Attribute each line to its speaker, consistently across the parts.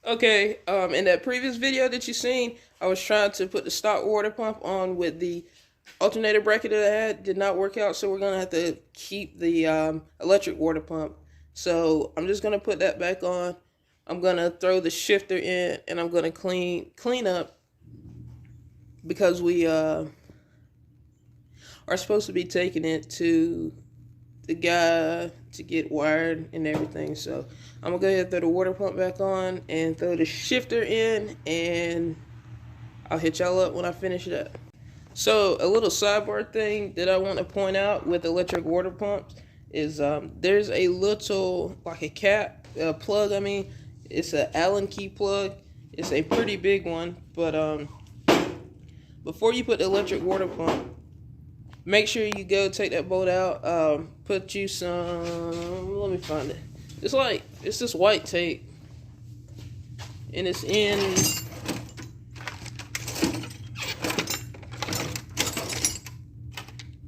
Speaker 1: Okay, in that previous video that you seen, I was trying to put the stock water pump on with the alternator bracket that I had. Did not work out, so we're gonna have to keep the electric water pump. So I'm just gonna put that back on. I'm gonna throw the shifter in, and I'm gonna clean up because we are supposed to be taking it to the guy to get wired and everything. So I'm gonna go ahead and throw the water pump back on and throw the shifter in, and I'll hit y'all up when I finish it up. So a little sidebar thing that I want to point out with electric water pumps is there's a little, like a cap, plug, I mean, it's an Allen key plug. It's a pretty big one, but before you put the electric water pump, make sure you go take that bolt out. Put you some, let me find it. It's this white tape, and it's in,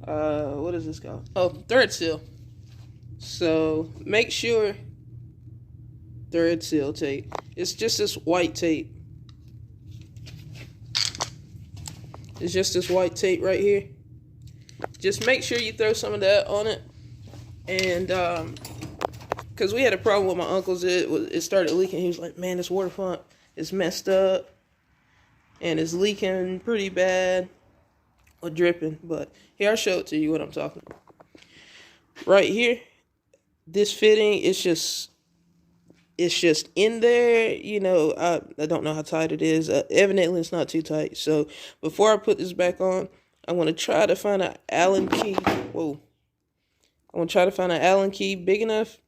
Speaker 1: what is this called? Oh, thread seal. So make sure thread seal tape. It's just this white tape. It's just this white tape right here. Just make sure you throw some of that on it. And because we had a problem with my uncle's, it started leaking. He was like, man, this water pump is messed up and it's leaking pretty bad or dripping. But here, I'll show it to you what I'm talking about. Right here, this fitting, it's just in there. You know, I don't know how tight it is. Evidently it's not too tight. So before I put this back on, I want to try to find an Allen key. Whoa. I want to try to find an Allen key big enough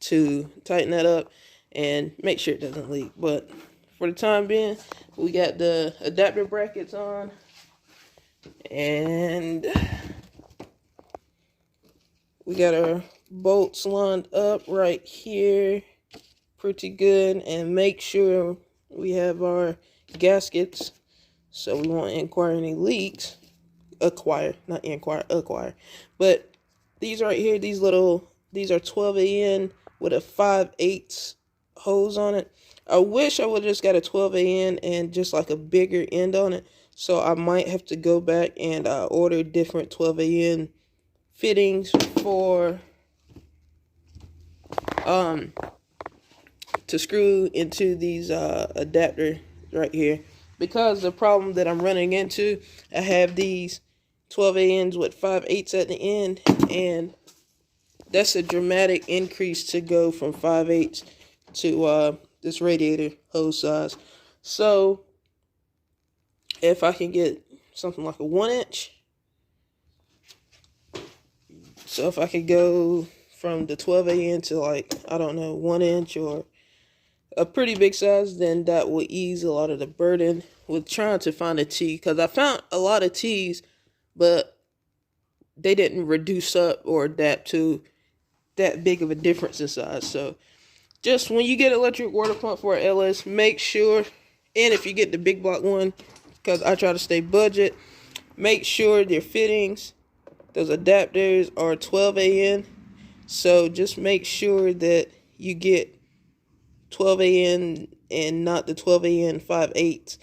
Speaker 1: to tighten that up and make sure it doesn't leak. But for the time being, we got the adapter brackets on, and we got our bolts lined up right here pretty good, and make sure we have our gaskets so we won't acquire any leaks. Acquire. But these right here, these are 12 AN with a 5/8 hose on it. I wish I would have just got a 12 AN and just like a bigger end on it. So I might have to go back and order different 12 AN fittings for to screw into these adapter right here. Because the problem that I'm running into, I have these 12 ANs with 5/8 at the end, and that's a dramatic increase to go from 5/8 to this radiator hose size. So if I can get something like a 1-inch, so if I could go from the 12 AN to, like, I don't know, 1-inch or a pretty big size, then that will ease a lot of the burden with trying to find a T. Because I found a lot of T's, but they didn't reduce up or adapt to that big of a difference in size. So just when you get electric water pump for an LS, make sure, and if you get the big block one, because I try to stay budget, make sure their fittings, those adapters, are 12 AN. So just make sure that you get 12 AN and not the 12 AN 5/8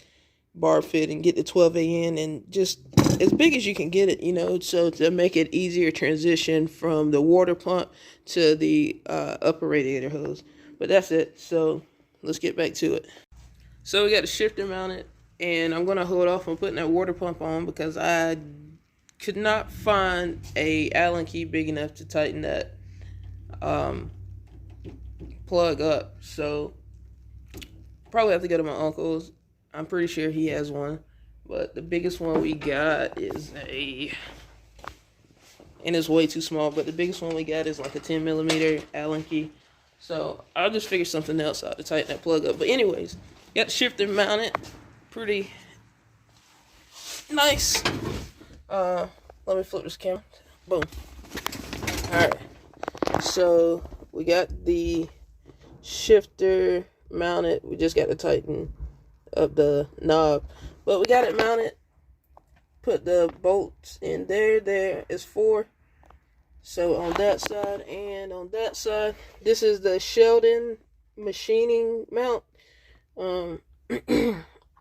Speaker 1: bar fit, and get the 12 AN and just as big as you can get it, you know, so to make it easier transition from the water pump to the upper radiator hose. But that's it. So let's get back to it. So we got the shifter mounted, and I'm going to hold off on putting that water pump on because I could not find a Allen key big enough to tighten that plug up. So probably have to go to my uncle's. I'm pretty sure he has one, but the biggest one we got is and it's way too small, but the biggest one we got is like a 10mm Allen key. So I'll just figure something else out to tighten that plug up. But anyways, got the shifter mounted, pretty nice. Let me flip this camera. Boom. Alright, so we got the shifter mounted. We just got to tighten up the knob, but we got it mounted. Put the bolts in there. There is 4. So on that side and on that side, this is the Sheldon machining mount.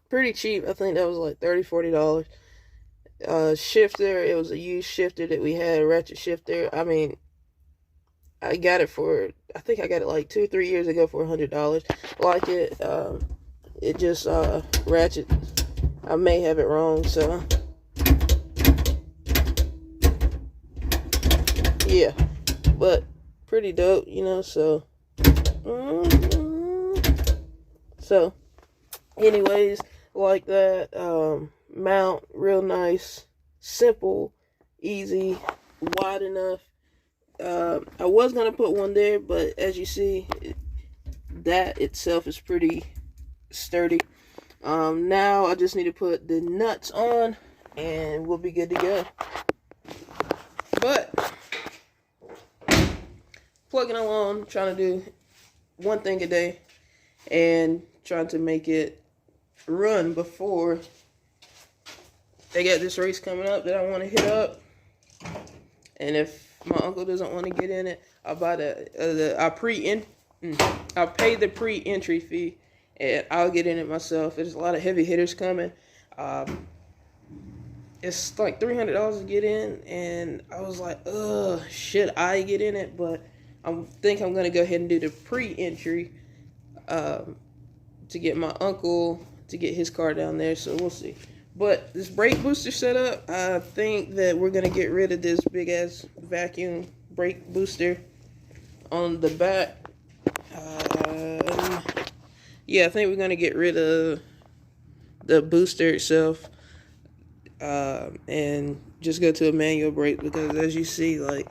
Speaker 1: Pretty cheap. I think that was like $30-$40. Shifter, it was a used shifter that we had, a ratchet shifter. I mean, I got it for, I think I got it like 2-3 years ago for $100. Like it just ratchet. I may have it wrong, so yeah, but pretty dope, you know. So so anyways, like that, mount, real nice, simple, easy, wide enough. I was gonna put one there, but as you see, that itself is pretty sturdy. Now I just need to put the nuts on and we'll be good to go. But plugging along, trying to do one thing a day and trying to make it run before they got this race coming up that I want to hit up. And if my uncle doesn't want to get in it, I'll buy I'll pay the pre-entry fee and I'll get in it myself. There's a lot of heavy hitters coming. It's like $300 to get in, and I was like, should I get in it? But I think I'm gonna go ahead and do the pre-entry to get my uncle to get his car down there. So we'll see. But this brake booster setup, I think that we're gonna get rid of this big ass vacuum brake booster on the back. Yeah, I think we're gonna get rid of the booster itself and just go to a manual brake, because as you see, like,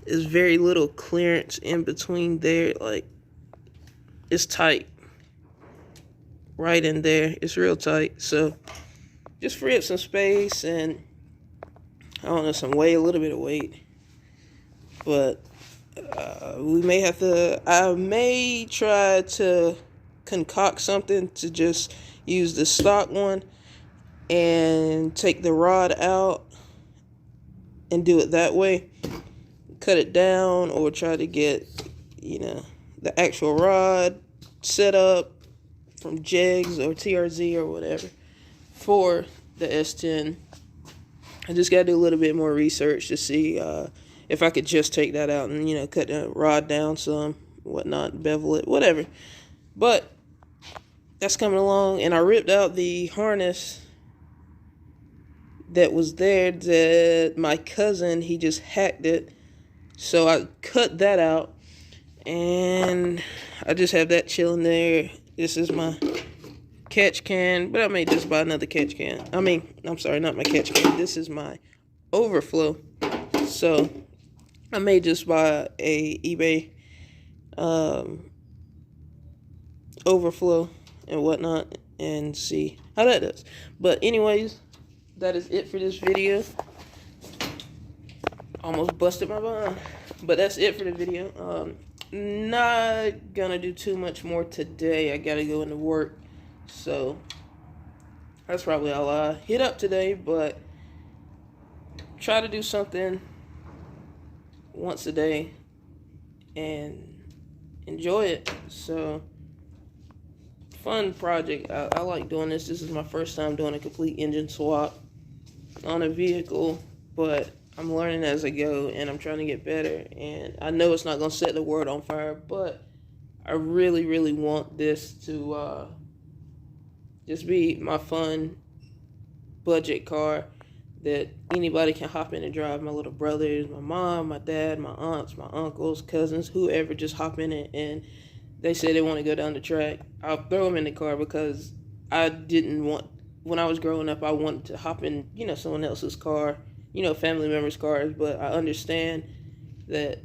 Speaker 1: there's very little clearance in between there. Like, it's tight right in there. It's real tight. So just free up some space and, I don't know, some weight, a little bit of weight. But we may have to, I may try to concoct something to just use the stock one and take the rod out and do it that way. Cut it down, or try to get, you know, the actual rod set up from Jegs or TRZ or whatever for the S10. I just got to do a little bit more research to see if I could just take that out and, you know, cut the rod down some, whatnot, bevel it, whatever. But that's coming along, and I ripped out the harness that was there that my cousin, he just hacked it. So I cut that out, and I just have that chilling there. This is my catch can, but I may just buy another catch can. I mean, I'm sorry, not my catch can. This is my overflow. So I may just buy a eBay overflow and whatnot and see how that does. But anyways, that is it for this video. Almost busted my bun, but that's it for the video. Not gonna do too much more today. I gotta go into work, so that's probably all I hit up today. But try to do something once a day and enjoy it. So, fun project. I like doing this. This is my first time doing a complete engine swap on a vehicle, but I'm learning as I go, and I'm trying to get better. And I know it's not going to set the world on fire, but I really, really want this to just be my fun budget car that anybody can hop in and drive. My little brothers, my mom, my dad, my aunts, my uncles, cousins, whoever, just hop in it, and they say they want to go down the track. I'll throw them in the car, because I didn't want, when I was growing up, I wanted to hop in, you know, someone else's car, you know, family members' cars. But I understand that,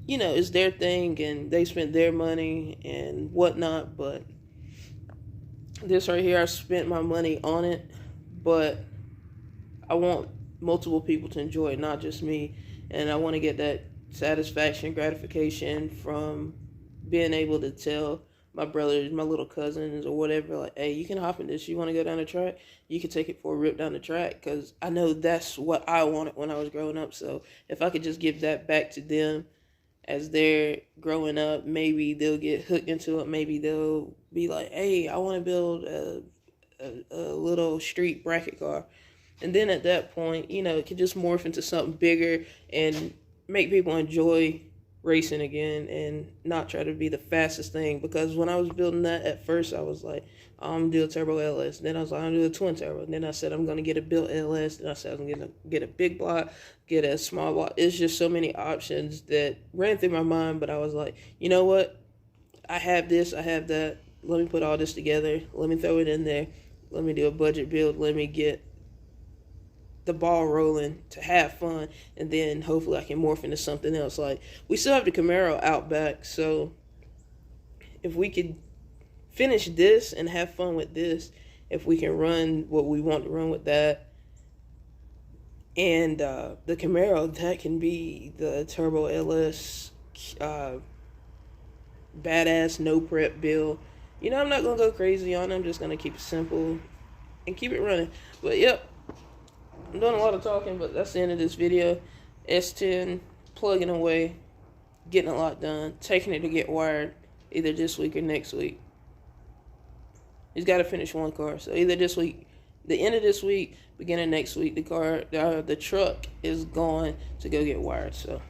Speaker 1: you know, it's their thing and they spent their money and whatnot. But this right here, I spent my money on it, but I want multiple people to enjoy it, not just me. And I want to get that satisfaction, gratification from being able to tell my brothers, my little cousins, or whatever, like, hey, you can hop in this. You want to go down the track? You can take it for a rip down the track, because I know that's what I wanted when I was growing up. So if I could just give that back to them as they're growing up, maybe they'll get hooked into it. Maybe they'll be like, hey, I want to build a little street bracket car. And then at that point, you know, it could just morph into something bigger and make people enjoy racing again and not try to be the fastest thing. Because when I was building that, at first I was like, I'm gonna do a turbo LS. Then I was like, I'm gonna do a twin turbo. And then I said I'm gonna get a built LS. Then I said I'm gonna get a big block, get a small block. It's just so many options that ran through my mind. But I was like, you know what? I have this, I have that. Let me put all this together. Let me throw it in there. Let me do a budget build. Let me get the ball rolling to have fun, and then hopefully I can morph into something else. Like, we still have the Camaro out back, so if we could finish this and have fun with this, if we can run what we want to run with that, and the Camaro, that can be the Turbo LS badass no prep build. You know, I'm not gonna go crazy on it. I'm just gonna keep it simple and keep it running. But yep, I'm doing a lot of talking, but that's the end of this video. S10, plugging away, getting a lot done, taking it to get wired either this week or next week. He's got to finish one car, so either this week, the end of this week, beginning of next week, the truck is going to go get wired. So,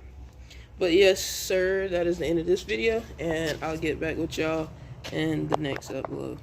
Speaker 1: but yes, sir, that is the end of this video, and I'll get back with y'all in the next upload.